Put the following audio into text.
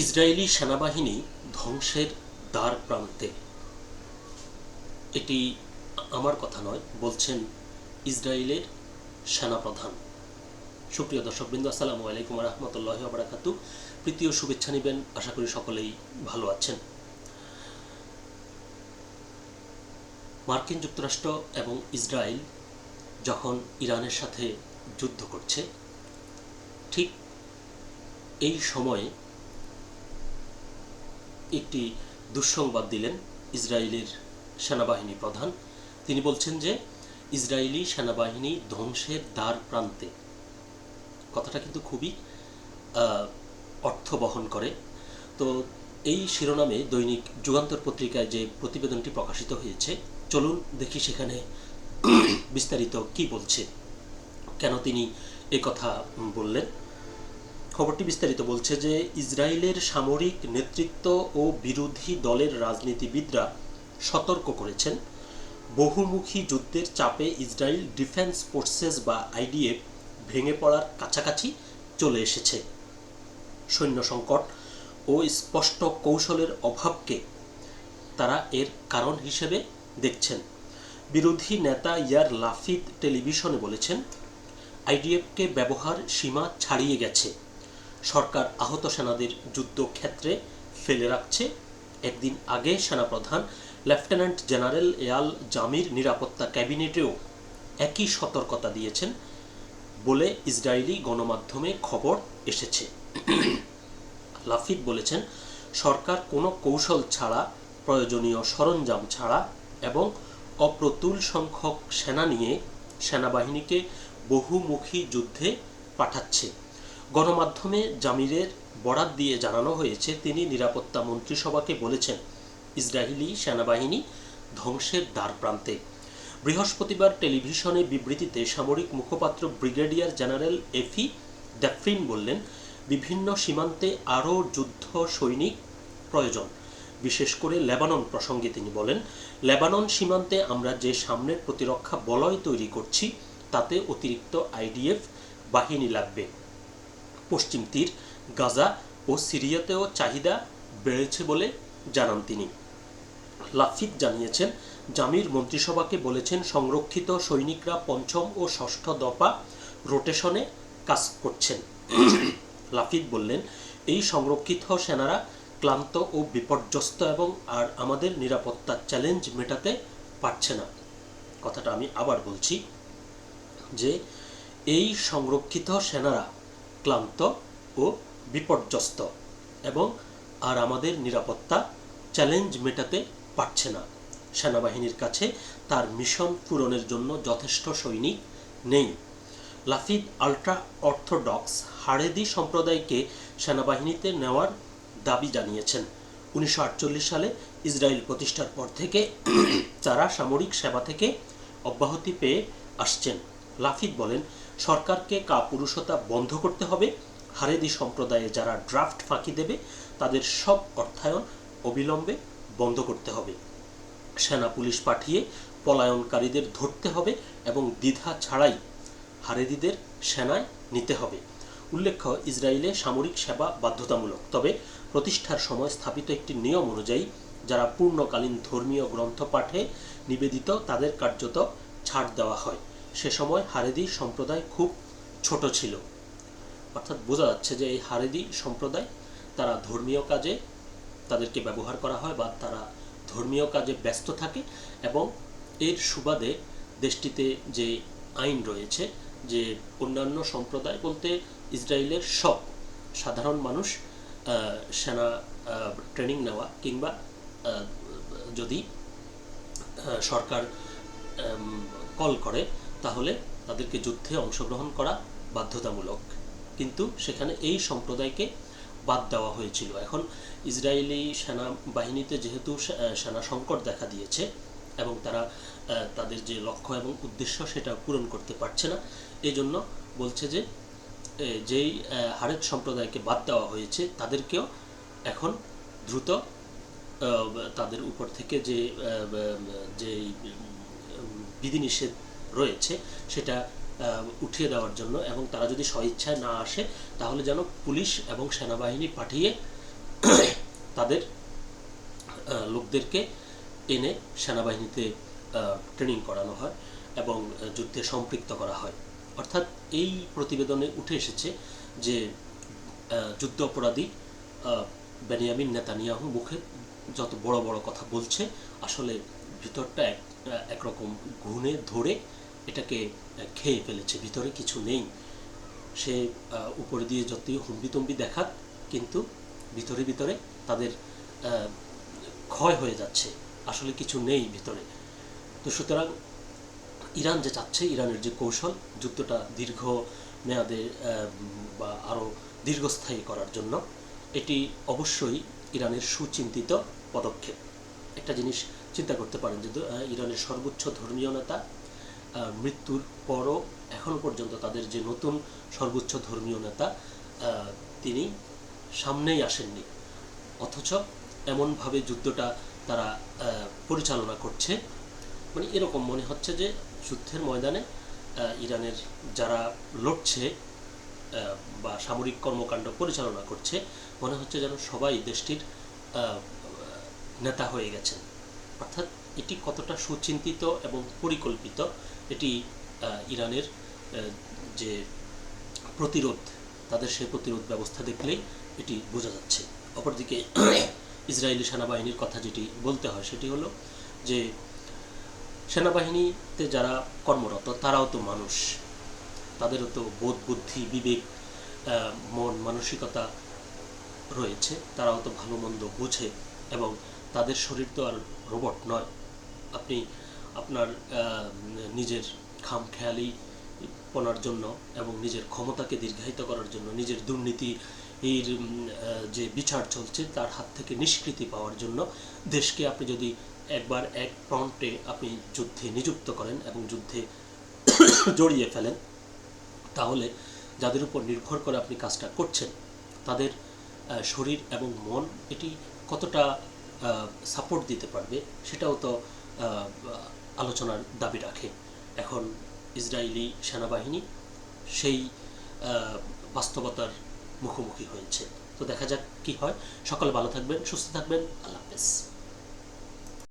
Israeli সেনাবাহিনী ধ্বংসের দ্বার প্রান্তে। এটি আমার কথা নয়, বলছেন ইসরায়েলের সেনাপ্রধান। সুপ্রিয় দর্শকবৃন্দ, আসসালামু আলাইকুম রহমতুল্লাহি ওয়া বারাকাতুহু। প্রীতীয় শুভেচ্ছা নেবেন, আশা করি সকলেই ভালো আছেন। মার্কিন যুক্তরাষ্ট্র এবং ইসরায়েল যখন ইরানের সাথে যুদ্ধ করছে, ঠিক এই সময়ে একটি দুঃসংবাদ দিলেন ইসরায়েলের সেনাবাহিনী প্রধান। তিনি বলছেন যে ইসরায়েলি সেনাবাহিনী ধ্বংসের দ্বার প্রান্তে। কথাটা কিন্তু খুবই অর্থ বহন করে। তো এই শিরোনামে দৈনিক যুগান্তর পত্রিকায় যে প্রতিবেদনটি প্রকাশিত হয়েছে, চলুন দেখি সেখানে বিস্তারিত কি বলছে, কেন তিনি কথা বললেন। খবরটি বিস্তারিত বলছে যে ইসরায়েলের সামরিক নেতৃত্ব ও বিরোধী দলের রাজনীতিবিদরা সতর্ক করেছেন, বহুমুখী যুদ্ধের চাপে ইসরায়েল ডিফেন্স ফোর্সেস বা আইডিএফ ভেঙে পড়ার কাছাকাছি চলে এসেছে। সৈন্য সংকট ও স্পষ্ট কৌশলের অভাবকে তারা এর কারণ হিসেবে দেখছেন। বিরোধী নেতা ইয়ার লাফিদ টেলিভিশনে বলেছেন, আইডিএফকে ব্যবহার সীমা ছাড়িয়ে গেছে। সরকার আহত সেনাদের যুদ্ধক্ষেত্রে ফেলে রাখছে। একদিন আগে সেনাপ্রধান লেফটেন্যান্ট জেনারেল এয়াল জামির নিরাপত্তা ক্যাবিনেটেও একই সতর্কতা দিয়েছেন বলে ইসরায়েলি গণমাধ্যমে খবর এসেছে। লাফিদ বলেছেন, সরকার কোনো কৌশল ছাড়া, প্রয়োজনীয় সরঞ্জাম ছাড়া এবং অপ্রতুল সংখ্যক সেনা নিয়ে সেনাবাহিনীকে বহুমুখী যুদ্ধে পাঠাচ্ছে। গণমাধ্যমে জামিরের বরাত দিয়ে জানানো হয়েছে, তিনি নিরাপত্তা মন্ত্রিসভাকে বলেছেন ইসরায়েলি সেনাবাহিনী ধ্বংসের দ্বার প্রান্তে। বৃহস্পতিবার টেলিভিশনে বিবৃতিতে সামরিক মুখপাত্র ব্রিগেডিয়ার জেনারেল এফি ড্যাফরিন বললেন, বিভিন্ন সীমান্তে আরও যুদ্ধ সৈনিক প্রয়োজন। বিশেষ করে লেবানন প্রসঙ্গে তিনি বলেন, লেবানন সীমান্তে আমরা যে সামনের প্রতিরক্ষা বলয় তৈরি করছি তাতে অতিরিক্ত আইডিএফ বাহিনী লাগবে। পশ্চিম তীর, গাজা ও সিরিয়াতেও চাহিদা বেড়েছে বলে জানান তিনি। লাফিদ জানিয়েছেন, জামির মন্ত্রিসভাকে বলেছেন সংরক্ষিত সৈনিকরা পঞ্চম ও ষষ্ঠ দফা রোটেশনে কাজ করছেন। লাফিদ বললেন, এই সংরক্ষিত সেনারা ক্লান্ত ও বিপর্যস্ত এবং আর আমাদের নিরাপত্তার চ্যালেঞ্জ মেটাতে পারছে না। কথাটা আমি আবার বলছি যে এই সংরক্ষিত সেনারা ক্লান্ত ও বিপর্যস্ত এবং আর আমাদের নিরাপত্তা চ্যালেঞ্জ মেটাতে পারছে না। সেনাবাহিনীর কাছে তার মিশন পূরণের জন্য যথেষ্ট সৈনিক নেই। লাফিদ আল্ট্রা অর্থোডক্স হারেদি সম্প্রদায়কে সেনাবাহিনীতে নেওয়ার দাবি জানিয়েছেন। 1948 সালে ইসরায়েল প্রতিষ্ঠার পর থেকে তারা সামরিক সেবা থেকে অব্যাহতি পেয়ে আসছেন। লাফিদ বলেন, সরকারকে কাপুরুষতা বন্ধ করতে হবে। হারেদি সম্প্রদায়ে যারা ড্রাফট ফাঁকি দেবে তাদের সব অর্থায়ন অবিলম্বে বন্ধ করতে হবে। সেনা পুলিশ পাঠিয়ে পলায়নকারীদের ধরতে হবে এবং দ্বিধা ছাড়াই হারেদিদের সেনায় নিতে হবে। উল্লেখ্য, ইসরায়েলে সামরিক সেবা বাধ্যতামূলক, তবে প্রতিষ্ঠার সময় স্থাপিত একটি নিয়ম অনুযায়ী যারা পূর্ণকালীন ধর্মীয় গ্রন্থ পাঠে নিবেদিত তাদের কার্যত ছাড় দেওয়া হয়। সে সময় হারেদি সম্প্রদায় খুব ছোট ছিল। অর্থাৎ বোঝা যাচ্ছে যে এই হারেদি সম্প্রদায় তারা ধর্মীয় কাজে তাদেরকে ব্যবহার করা হয় বা তারা ধর্মীয় কাজে ব্যস্ত থাকে এবং এর সুবাদে দেশটিতে যে আইন রয়েছে যে অন্যান্য সম্প্রদায় বলতে ইসরায়েলের সব সাধারণ মানুষ সেনা ট্রেনিং নেওয়া কিংবা যদি সরকার কল করে তাহলে তাদেরকে যুদ্ধে অংশগ্রহণ করা বাধ্যতামূলক, কিন্তু সেখানে এই সম্প্রদায়কে বাদ দেওয়া হয়েছিল। এখন ইসরায়েলি সেনাবাহিনীতে যেহেতু সেনা সংকট দেখা দিয়েছে এবং তারা তাদের যে লক্ষ্য এবং উদ্দেশ্য সেটা পূরণ করতে পারছে না, এই জন্য বলছে যে যেই হারেদ সম্প্রদায়কে বাদ দেওয়া হয়েছে তাদেরকেও এখন দ্রুত তাদের উপর থেকে যে বিধিনিষেধ রয়েছে সেটা উঠিয়ে দেওয়ার জন্য এবং তারা যদি স্বইচ্ছায় না আসে তাহলে যেন পুলিশ এবং সেনাবাহিনী পাঠিয়ে তাদের লোকদেরকে এনে সেনাবাহিনীতে ট্রেনিং করানো হয় এবং যুদ্ধে সম্পৃক্ত করা হয়। অর্থাৎ এই প্রতিবেদনে উঠে এসেছে যে যুদ্ধ অপরাধী বেনিয়ামিন নেতানিয়াহু মুখে যত বড় বড় কথা বলছে, আসলে ভিতরটা একরকম ঘুণে ধরে এটাকে খেয়ে ফেলেছে, ভিতরে কিছু নেই। সে উপরে দিয়ে যতই হুম্বিতম্বি দেখাক, কিন্তু ভিতরে ভিতরে তাদের ক্ষয় হয়ে যাচ্ছে, আসলে কিছু নেই ভিতরে। তো সুতরাং ইরান যে চাচ্ছে, ইরানের যে কৌশল, যুদ্ধটা দীর্ঘ মেয়াদে বা আরও দীর্ঘস্থায়ী করার জন্য, এটি অবশ্যই ইরানের সুচিন্তিত পদক্ষেপ। একটা জিনিস চিন্তা করতে পারেন যে ইরানের সর্বোচ্চ ধর্মীয় নেতা মৃত্যুর পরও এখনও পর্যন্ত তাদের যে নতুন সর্বোচ্চ ধর্মীয় নেতা তিনি সামনেই আসেননি, অথচ এমনভাবে যুদ্ধটা তারা পরিচালনা করছে, মানে এরকম মনে হচ্ছে যে যুদ্ধের ময়দানে ইরানের যারা লড়ছে বা সামরিক কর্মকাণ্ড পরিচালনা করছে, মনে হচ্ছে যেন সবাই দেশটির নেতা হয়ে গেছেন। অর্থাৎ এটি কতটা সুচিন্তিত এবং পরিকল্পিত, এটি ইরানের যে প্রতিরোধ, তাদের সেই প্রতিরোধ ব্যবস্থা দেখলেই এটি বোঝা যাচ্ছে। অপরদিকে ইসরায়েলি সেনাবাহিনীর কথা যেটি বলতে হয় সেটি হলো যে সেনাবাহিনীতে যারা কর্মরত তারাও তো মানুষ, তাদেরও তো বোধ বুদ্ধি বিবেক মন মানসিকতা রয়েছে, তারাও তো ভালো মন্দ বুঝে, এবং তাদের শরীর তো আর রোবট নয়। আপনি আপনার নিজের খামখেয়ালিপনার জন্য এবং নিজের ক্ষমতাকে দীর্ঘায়িত করার জন্য, নিজের দুর্নীতি এর যে বিচার চলছে তার হাত থেকে নিষ্কৃতি পাওয়ার জন্য দেশকে আপনি যদি একবার এক ফ্রন্টে আপনি যুদ্ধে নিযুক্ত করেন এবং যুদ্ধে জড়িয়ে ফেলেন, তাহলে যাদের উপর নির্ভর করে আপনি কাজটা করছেন তাদের শরীর এবং মন এটি কতটা সাপোর্ট দিতে পারবে সেটাও তো আলোচনার দাবি রাখে। এখন ইসরায়েলি সেনাবাহিনী সেই বাস্তবতার মুখোমুখি হয়েছে। তো দেখা যাক কি হয়। সকলে ভালো থাকবেন, সুস্থ থাকবেন। আল্লাহ হাফেজ।